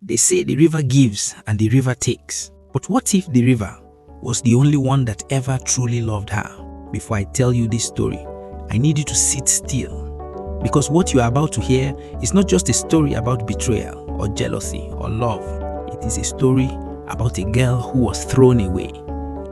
They say the river gives and the river takes. But what if the river was the only one that ever truly loved her? Before I tell you this story, I need you to sit still. Because what you are about to hear is not just a story about betrayal or jealousy or love. It is a story about a girl who was thrown away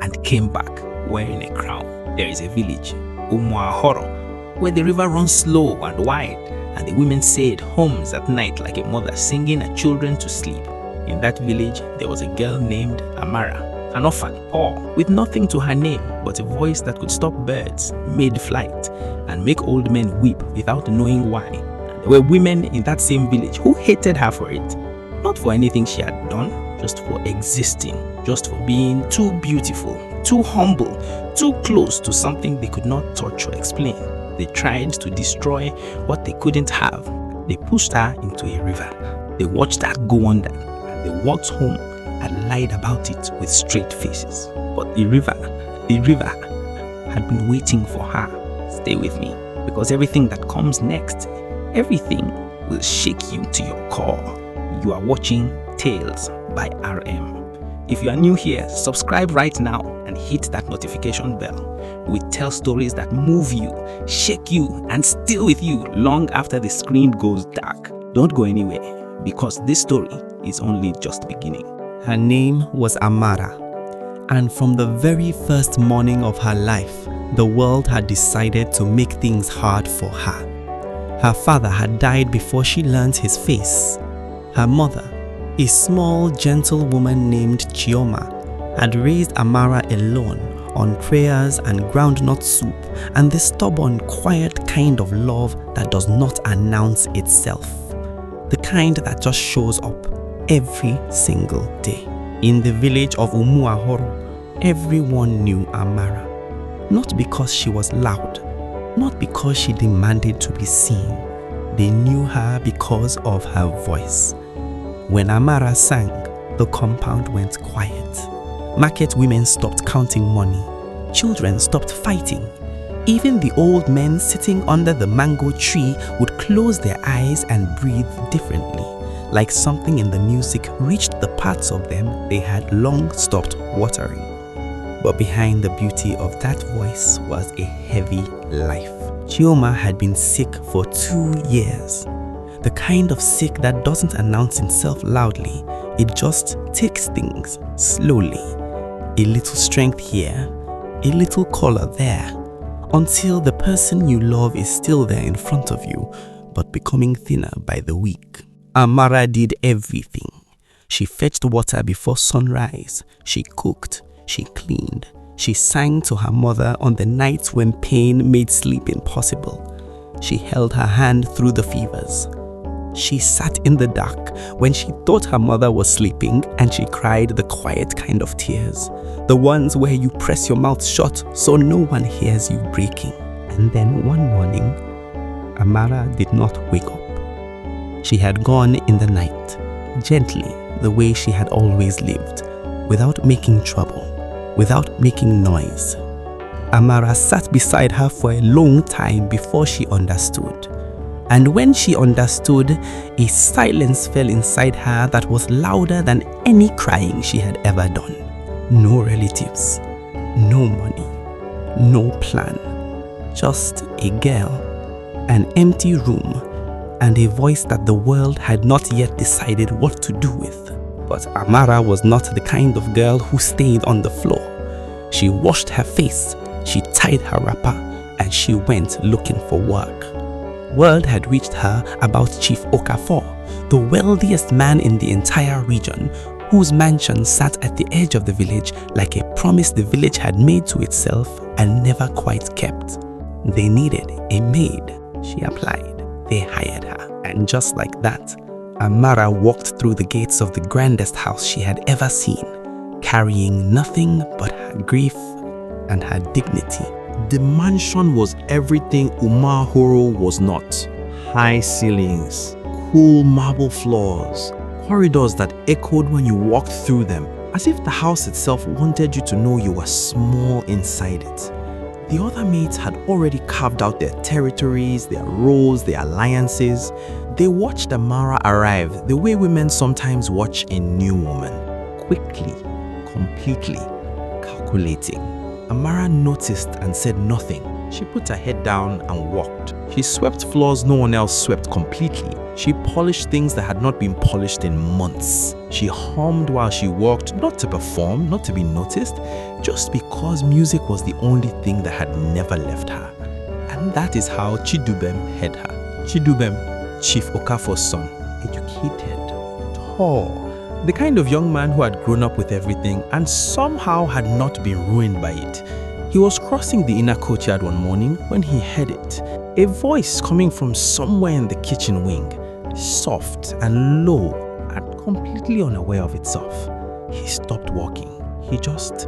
and came back wearing a crown. There is a village, Umuahoro, where the river runs slow and wide, and the women say it hums at night like a mother singing her children to sleep. In that village, there was a girl named Amara, an orphan, poor, with nothing to her name but a voice that could stop birds mid-flight and make old men weep without knowing why. There were women in that same village who hated her for it, not for anything she had done, just for existing, just for being too beautiful, too humble, too close to something they could not touch or explain. They tried to destroy what they couldn't have. They pushed her into a river. They watched her go under, and they walked home and lied about it with straight faces. But the river had been waiting for her. Stay with me, because everything that comes next, everything will shake you to your core. You are watching Tales by RM. If you are new here, subscribe right now and hit that notification bell. We tell stories that move you, shake you, and stay with you long after the screen goes dark. Don't go anywhere, because this story is only just beginning. Her name was Amara, and from the very first morning of her life, the world had decided to make things hard for her. Her father had died before she learned his face. Her mother, a small, gentle woman named Chioma, had raised Amara alone on prayers and groundnut soup and the stubborn, quiet kind of love that does not announce itself. The kind that just shows up every single day. In the village of Umuahoro, everyone knew Amara. Not because she was loud, not because she demanded to be seen. They knew her because of her voice. When Amara sang, the compound went quiet. Market women stopped counting money. Children stopped fighting. Even the old men sitting under the mango tree would close their eyes and breathe differently, like something in the music reached the parts of them they had long stopped watering. But behind the beauty of that voice was a heavy life. Chioma had been sick for 2 years. The kind of sick that doesn't announce itself loudly, it just takes things slowly. A little strength here, a little color there, until the person you love is still there in front of you, but becoming thinner by the week. Amara did everything. She fetched water before sunrise, she cooked, she cleaned, she sang to her mother on the nights when pain made sleep impossible. She held her hand through the fevers. She sat in the dark when she thought her mother was sleeping, and she cried the quiet kind of tears, the ones where you press your mouth shut so no one hears you breaking. And then one morning, Amara did not wake up. She had gone in the night, gently, the way she had always lived, without making trouble, without making noise. Amara sat beside her for a long time before she understood. And when she understood, a silence fell inside her that was louder than any crying she had ever done. No relatives, no money, no plan. Just a girl, an empty room, and a voice that the world had not yet decided what to do with. But Amara was not the kind of girl who stayed on the floor. She washed her face, she tied her wrapper, and she went looking for work. Word had reached her about Chief Okafor, the wealthiest man in the entire region, whose mansion sat at the edge of the village like a promise the village had made to itself and never quite kept. They needed a maid. She applied. They hired her. And just like that, Amara walked through the gates of the grandest house she had ever seen, carrying nothing but her grief and her dignity. The mansion was everything Umuahoro was not. High ceilings, cool marble floors, corridors that echoed when you walked through them, as if the house itself wanted you to know you were small inside it. The other maids had already carved out their territories, their roles, their alliances. They watched Amara arrive the way women sometimes watch a new woman. Quickly, completely, calculating. Amara noticed and said nothing. She put her head down and walked. She swept floors no one else swept completely. She polished things that had not been polished in months. She hummed while she walked, not to perform, not to be noticed, just because music was the only thing that had never left her. And that is how Chidubem had her. Chidubem, Chief Okafor's son, educated, tall, the kind of young man who had grown up with everything and somehow had not been ruined by it. He was crossing the inner courtyard one morning when he heard it. A voice coming from somewhere in the kitchen wing, soft and low and completely unaware of itself. He stopped walking. He just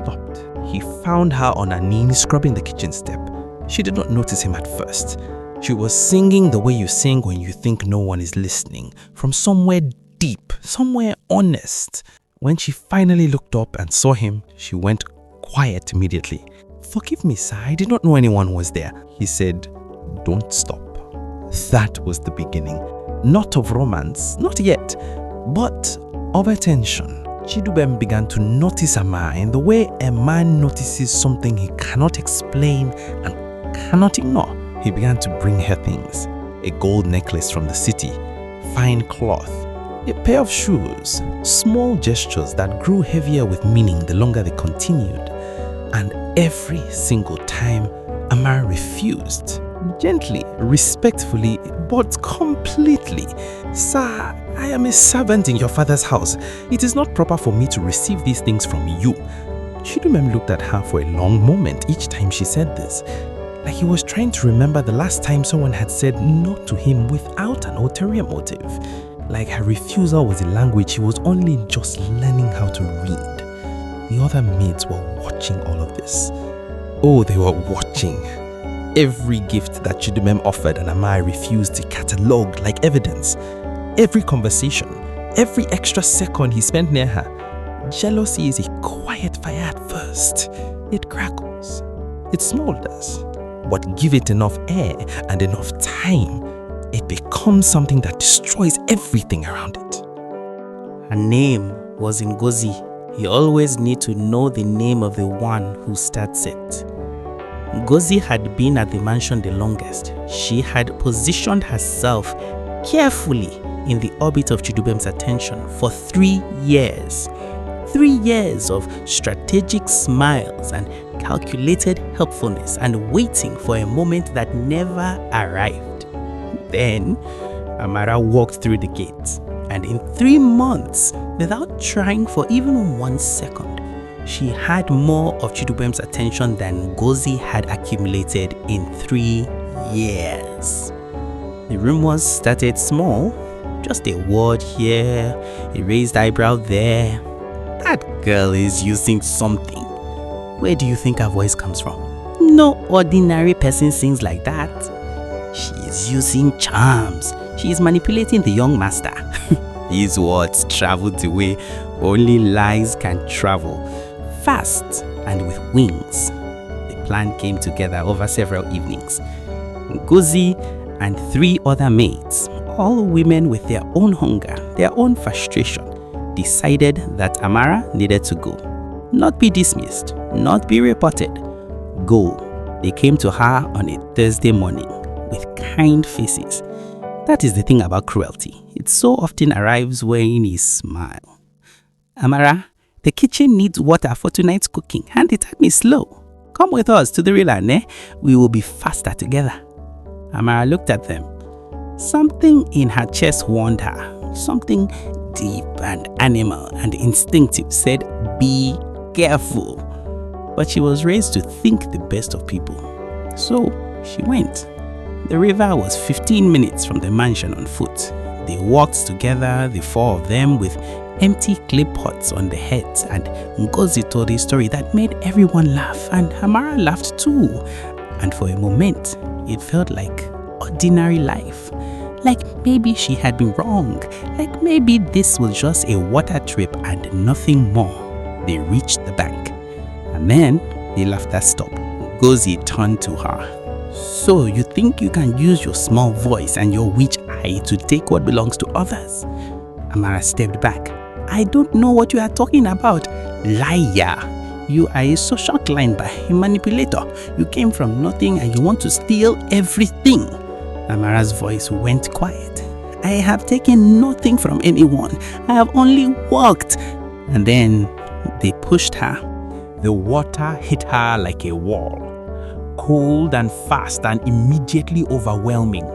stopped. He found her on her knees scrubbing the kitchen step. She did not notice him at first. She was singing the way you sing when you think no one is listening, from somewhere deep, somewhere honest. When she finally looked up and saw him, she went quiet immediately. "Forgive me, sir, I did not know anyone was there." He said, "Don't stop." That was the beginning. Not of romance, not yet, but of attention. Chidubem began to notice Amara in the way a man notices something he cannot explain and cannot ignore. He began to bring her things. A gold necklace from the city, fine cloth, a pair of shoes, small gestures that grew heavier with meaning the longer they continued. And every single time, Amara refused. Gently, respectfully, but completely. "Sir, I am a servant in your father's house. It is not proper for me to receive these things from you." Chidubem looked at her for a long moment each time she said this, like he was trying to remember the last time someone had said no to him without an ulterior motive. Like her refusal was a language he was only just learning how to read. The other maids were watching all of this. Oh, they were watching. Every gift that Chidubem offered and Amara refused to catalogue like evidence. Every conversation, every extra second he spent near her. Jealousy is a quiet fire at first. It crackles. It smolders. But give it enough air and enough time, it becomes something that destroys everything around it. Her name was Ngozi. You always need to know the name of the one who starts it. Ngozi had been at the mansion the longest. She had positioned herself carefully in the orbit of Chidubem's attention for 3 years. 3 years of strategic smiles and calculated helpfulness and waiting for a moment that never arrived. Then, Amara walked through the gates, and in 3 months, without trying for even 1 second, she had more of Chidubem's attention than Ngozi had accumulated in 3 years. The rumors started small, just a word here, a raised eyebrow there. That girl is using something. Where do you think her voice comes from? No ordinary person sings like that. She is using charms. She is manipulating the young master. These words traveled the way only lies can travel, fast and with wings. The plan came together over several evenings. Ngozi and 3 other maids, all women with their own hunger, their own frustration, decided that Amara needed to go. Not be dismissed, not be reported. Go. They came to her on a Thursday morning with kind faces. That is the thing about cruelty. It so often arrives when you smile. "Amara, the kitchen needs water for tonight's cooking and the time is slow. Come with us to the river, eh? We will be faster together." Amara looked at them. Something in her chest warned her. Something deep and animal and instinctive said, "Be careful." But she was raised to think the best of people. So she went. The river was 15 minutes from the mansion on foot. They walked together, the 4 of them, with empty clay pots on their heads, and Ngozi told a story that made everyone laugh, and Amara laughed too. And for a moment, it felt like ordinary life. Like maybe she had been wrong. Like maybe this was just a water trip and nothing more. They reached the bank. And then the laughter stopped. Ngozi turned to her. "So you think you can use your small voice and your witch shy to take what belongs to others. Amara stepped back. I don't know what you are talking about. Liar! You are a social climber, a manipulator. You came from nothing and you want to steal everything. Amara's voice went quiet. I have taken nothing from anyone. I have only worked. And then they pushed her. The water hit her like a wall, cold and fast and immediately overwhelming.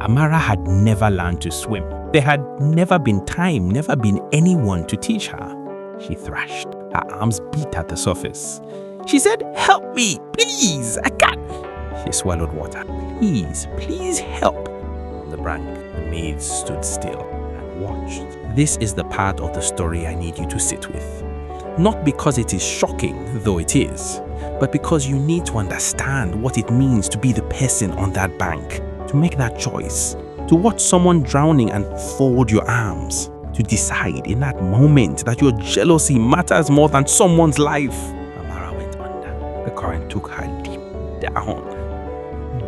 Amara had never learned to swim. There had never been time, never been anyone to teach her. She thrashed. Her arms beat at the surface. She said, "Help me, please, I can't." She swallowed water. Please help." On the brink, the maids stood still and watched. This is the part of the story I need you to sit with. Not because it is shocking, though it is, but because you need to understand what it means to be the person on that bank, to make that choice, to watch someone drowning and fold your arms, to decide in that moment that your jealousy matters more than someone's life. Amara went under. The current took her deep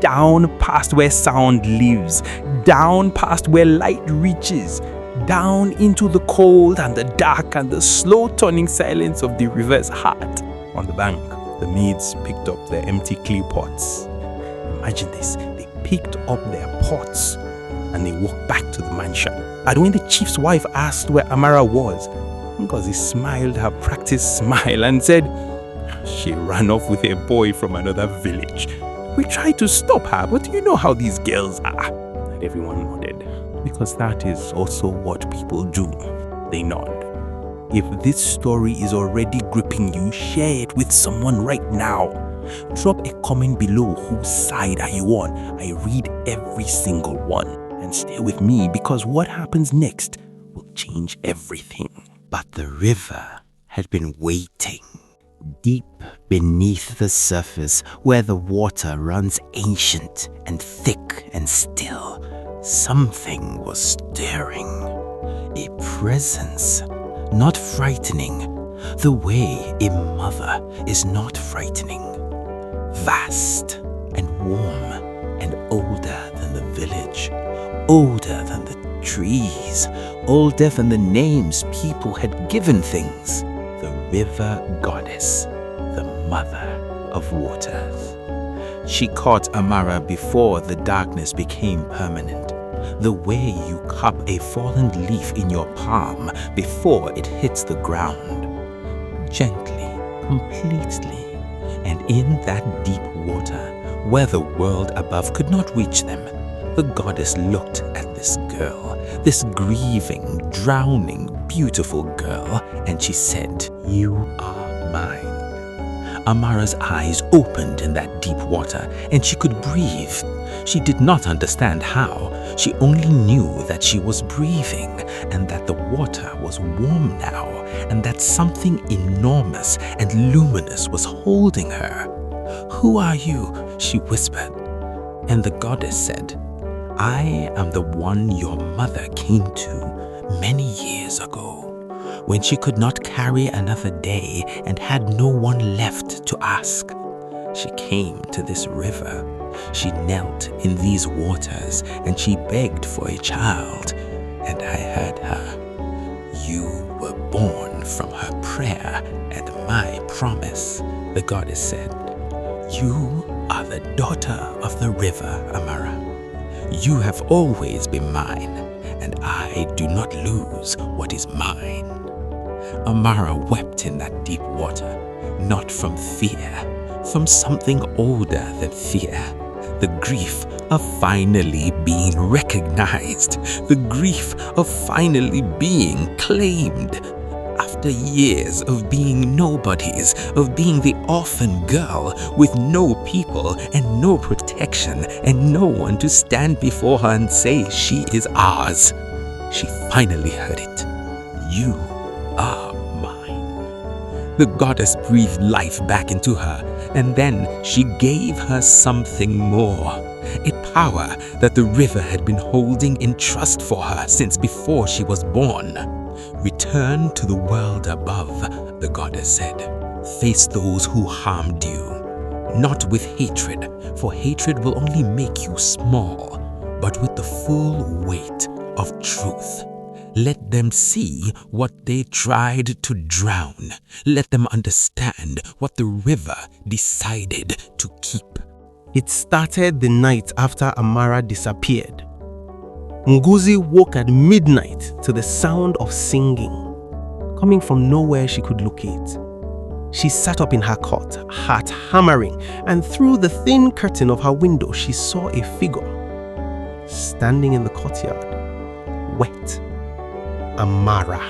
down past where sound lives, down past where light reaches, down into the cold and the dark and the slow turning silence of the river's heart. On the bank, the maids picked up their empty clay pots. Imagine this, they picked up their pots and they walked back to the mansion. And when the chief's wife asked where Amara was, Ngozi smiled her practiced smile and said, "She ran off with a boy from another village. We tried to stop her, but you know how these girls are." And everyone nodded, because that is also what people do. They nod. If this story is already gripping you, share it with someone right now. Drop a comment below whose side are you on. I read every single one. And stay with me, because what happens next will change everything. But the river had been waiting. Deep beneath the surface, where the water runs ancient and thick and still, something was stirring. A presence, not frightening, the way a mother is not frightening. Vast and warm and older than the village, older than the trees, older than the names people had given things. The river goddess, the mother of waters. She caught Amara before the darkness became permanent. The way you cup a fallen leaf in your palm before it hits the ground. Gently, completely, and in that deep water, where the world above could not reach them, the goddess looked at this girl, this grieving, drowning, beautiful girl, and she said, "You are mine." Amara's eyes opened in that deep water, and she could breathe. She did not understand how. She only knew that she was breathing, and that the water was warm now, and that something enormous and luminous was holding her. "Who are you?" she whispered. And the goddess said, "I am the one your mother came to many years ago, when she could not carry another day and had no one left to ask. She came to this river. She knelt in these waters and she begged for a child, and I heard her. You were born from her prayer and my promise," the goddess said. "You are the daughter of the river, Amara. You have always been mine, and I do not lose what is mine." Amara wept in that deep water, not from fear, from something older than fear. The grief of finally being recognized, the grief of finally being claimed. After years of being nobodies, of being the orphan girl with no people and no protection and no one to stand before her and say she is ours, she finally heard it. "You are mine." The goddess breathed life back into her, and then she gave her something more. A power that the river had been holding in trust for her since before she was born. "Return to the world above," the goddess said. "Face those who harmed you, not with hatred, for hatred will only make you small, but with the full weight of truth. Let them see what they tried to drown. Let them understand what the river decided to keep. It started the night after Amara disappeared. Ngozi woke at midnight to the sound of singing, coming from nowhere she could locate. She sat up in her cot, heart hammering, and through the thin curtain of her window she saw a figure standing in the courtyard, wet. Amara.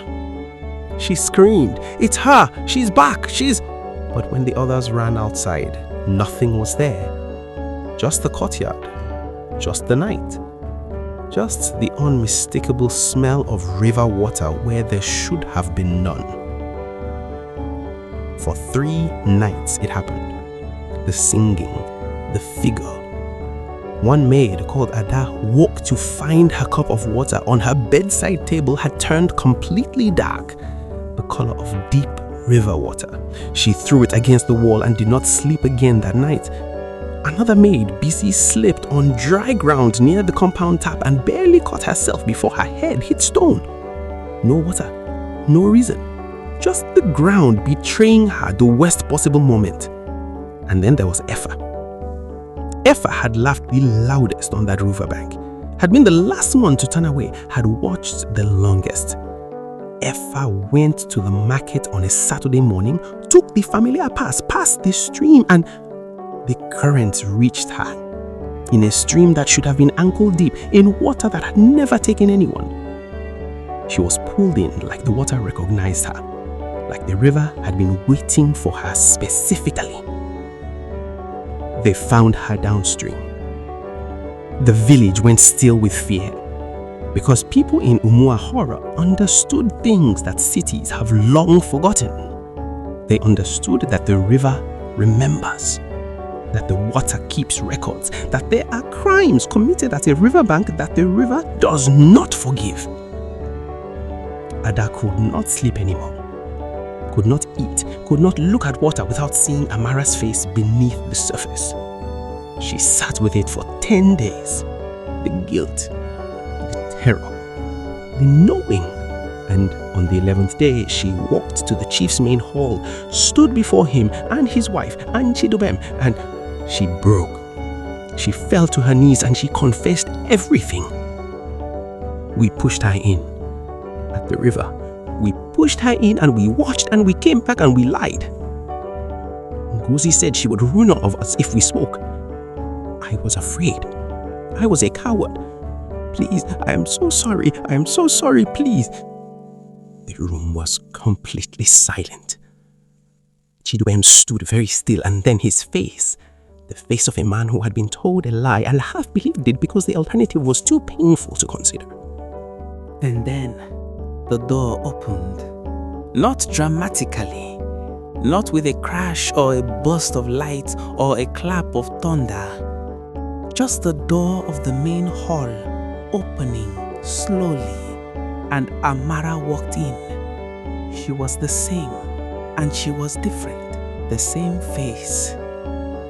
She screamed, "It's her! She's back! She's..." But when the others ran outside, nothing was there. Just the courtyard, just the night, just the unmistakable smell of river water where there should have been none. For 3 nights it happened. The singing, the figure. One maid called Ada woke to find her cup of water on her bedside table had turned completely dark, the color of deep river water. She threw it against the wall and did not sleep again that night. Another maid, busy, slipped on dry ground near the compound tap and barely caught herself before her head hit stone. No water, no reason, just the ground betraying her the worst possible moment. And then there was Effa. Effa had laughed the loudest on that riverbank, had been the last one to turn away, had watched the longest. Effa went to the market on a Saturday morning, took the familiar path past the stream, and the current reached her. In a stream that should have been ankle deep, in water that had never taken anyone. She was pulled in like the water recognized her, like the river had been waiting for her specifically. They found her downstream. The village went still with fear, because people in Umuahoro understood things that cities have long forgotten. They understood that the river remembers, that the water keeps records, that there are crimes committed at a riverbank that the river does not forgive. Ada could not sleep anymore, could not eat, could not look at water without seeing Amara's face beneath the surface. She sat with it for 10 days. The guilt, the terror, the knowing. And on the 11th day, she walked to the chief's main hall, stood before him and his wife and Chidubem, and she broke. She fell to her knees and she confessed everything. We pushed her in at the river. We pushed her in and we watched and we came back and we lied. Ngozi said she would ruin all of us if we spoke. I was afraid. I was a coward. Please, I am so sorry. I am so sorry, please. The room was completely silent. Chidubem stood very still, and then his face, the face of a man who had been told a lie and half believed it because the alternative was too painful to consider. And then the door opened. Not dramatically, not with a crash or a burst of light or a clap of thunder. Just the door of the main hall opening slowly, and Amara walked in. She was the same, and she was different. The same face,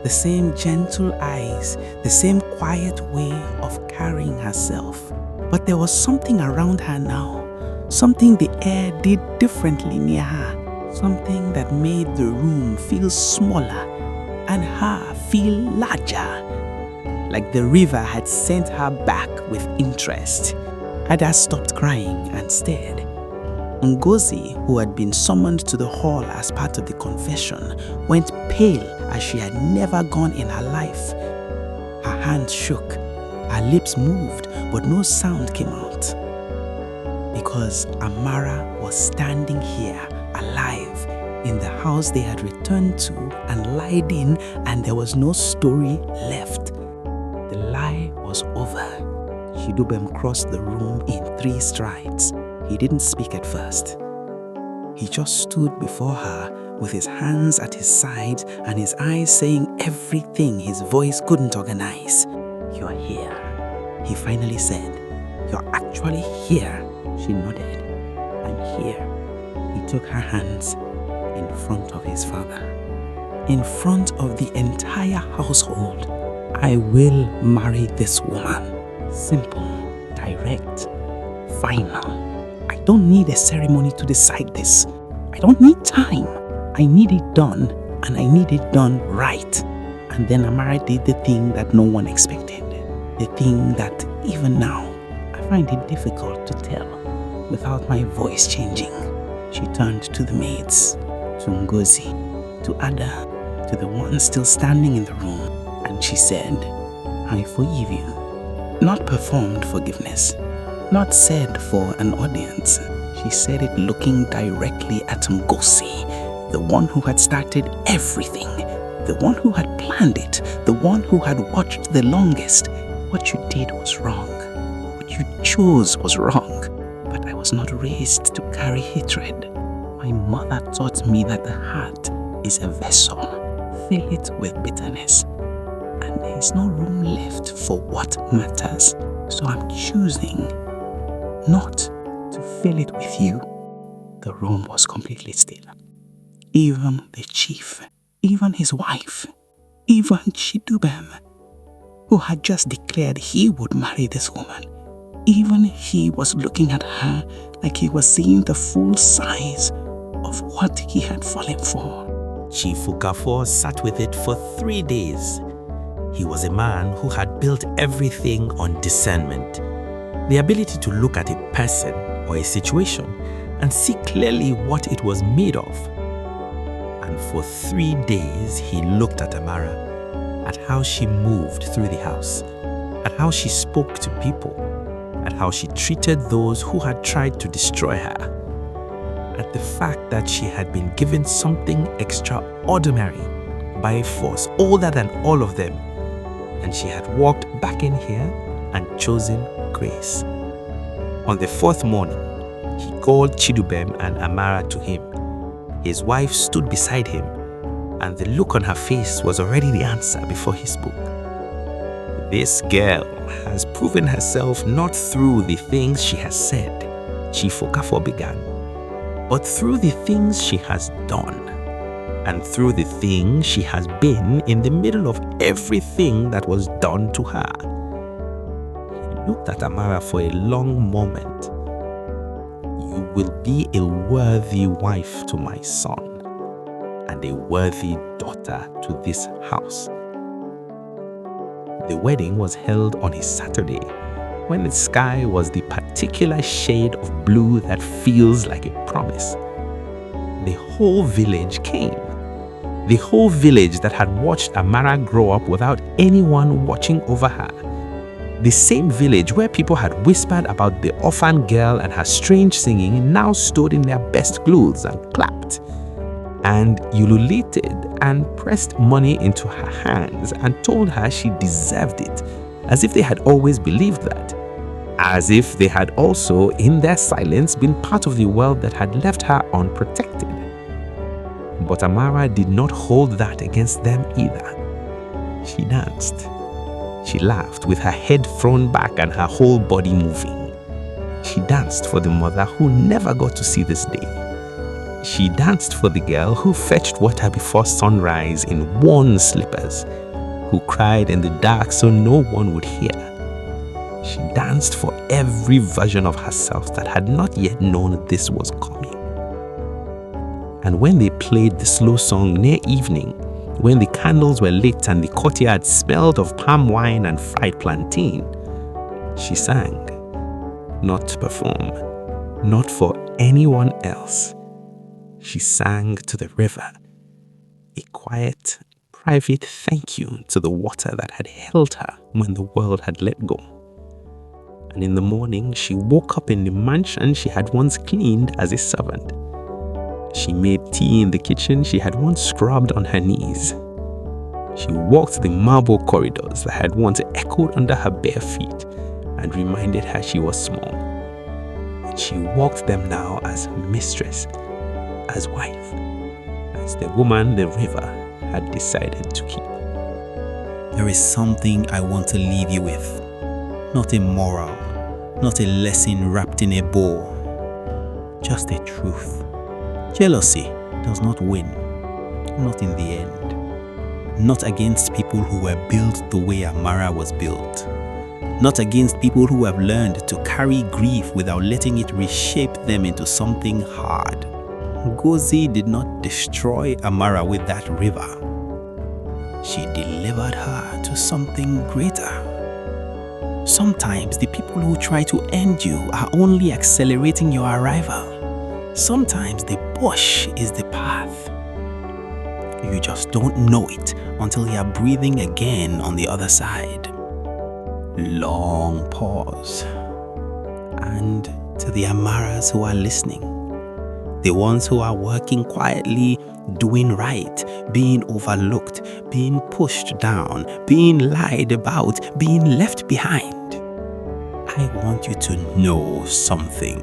the same gentle eyes, the same quiet way of carrying herself. But there was something around her now, something the air did differently near her, something that made the room feel smaller and her feel larger, like the river had sent her back with interest. Ada stopped crying and stared. Ngozi, who had been summoned to the hall as part of the confession, went pale as she had never gone in her life. Her hands shook, her lips moved, but no sound came out. Because Amara was standing here, alive, in the house they had returned to and lied in, and there was no story left. The lie was over. Chidubem crossed the room in 3 strides. He didn't speak at first. He just stood before her with his hands at his sides and his eyes saying everything his voice couldn't organize. "You're here," he finally said. "You're actually here." She nodded. "I'm here." He took her hands in front of his father, in front of the entire household. "I will marry this woman." Simple, direct, final. I don't need a ceremony to decide this. I don't need time. I need it done, and I need it done right. And then Amara did the thing that no one expected. The thing that even now, I find it difficult to tell without my voice changing. She turned to the maids, to Ngozi, to Ada, to the one still standing in the room, and she said, I forgive you. Not performed forgiveness, not said for an audience. She said it looking directly at Ngozi, the one who had started everything, the one who had planned it, the one who had watched the longest. What you did was wrong. What you chose was wrong. But I was not raised to carry hatred. My mother taught me that the heart is a vessel. Fill it with bitterness. And there is no room left for what matters. So I'm choosing not to fill it with you. The room was completely still. Even the chief, even his wife, even Chidubem, who had just declared he would marry this woman, even he was looking at her like he was seeing the full size of what he had fallen for. Chief Okafor sat with it for 3 days. He was a man who had built everything on discernment, the ability to look at a person or a situation and see clearly what it was made of. And for 3 days he looked at Amara, at how she moved through the house, at how she spoke to people, at how she treated those who had tried to destroy her, at the fact that she had been given something extraordinary by a force older than all of them, and she had walked back in here and chosen grace. On the 4th morning, he called Chidubem and Amara to him. His wife stood beside him, and the look on her face was already the answer before he spoke. This girl has proven herself not through the things she has said, Chief Okafor began, but through the things she has done, and through the thing she has been in the middle of everything that was done to her. He looked at Amara for a long moment. You will be a worthy wife to my son, and a worthy daughter to this house. The wedding was held on a Saturday, when the sky was the particular shade of blue that feels like a promise. The whole village came. The whole village that had watched Amara grow up without anyone watching over her. The same village where people had whispered about the orphan girl and her strange singing now stood in their best clothes and clapped, and ululated and pressed money into her hands and told her she deserved it, as if they had always believed that, as if they had also in their silence been part of the world that had left her unprotected. But Amara did not hold that against them either. She danced. She laughed with her head thrown back and her whole body moving. She danced for the mother who never got to see this day. She danced for the girl who fetched water before sunrise in worn slippers, who cried in the dark so no one would hear. She danced for every version of herself that had not yet known this was coming. And when they played the slow song near evening, when the candles were lit and the courtyard smelled of palm wine and fried plantain, she sang, not to perform, not for anyone else. She sang to the river, a quiet, private thank you to the water that had held her when the world had let go. And in the morning, she woke up in the mansion she had once cleaned as a servant. She made tea in the kitchen she had once scrubbed on her knees. She walked the marble corridors that had once echoed under her bare feet and reminded her she was small. And she walked them now as mistress, as wife, as the woman the river had decided to keep. There is something I want to leave you with. Not a moral, not a lesson wrapped in a bow, just a truth. Jealousy does not win, not in the end. Not against people who were built the way Amara was built. not against people who have learned to carry grief without letting it reshape them into something hard. Ngozi did not destroy Amara with that river. She delivered her to something greater. Sometimes the people who try to end you are only accelerating your arrival. Sometimes the bush is the path. You just don't know it until you are breathing again on the other side. Long pause. And to the Amaras who are listening, the ones who are working quietly, doing right, being overlooked, being pushed down, being lied about, being left behind, I want you to know something.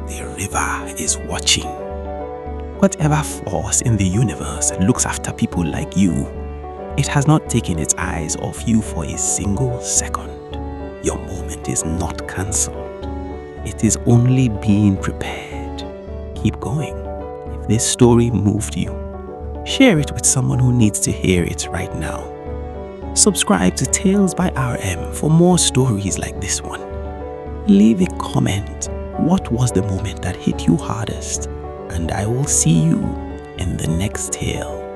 The river is watching. Whatever force in the universe looks after people like you, it has not taken its eyes off you for a single second. Your moment is not cancelled. It is only being prepared. Keep going. If this story moved you, share it with someone who needs to hear it right now. Subscribe to Tales by RM for more stories like this one. Leave a comment. What was the moment that hit you hardest? And I will see you in the next tale.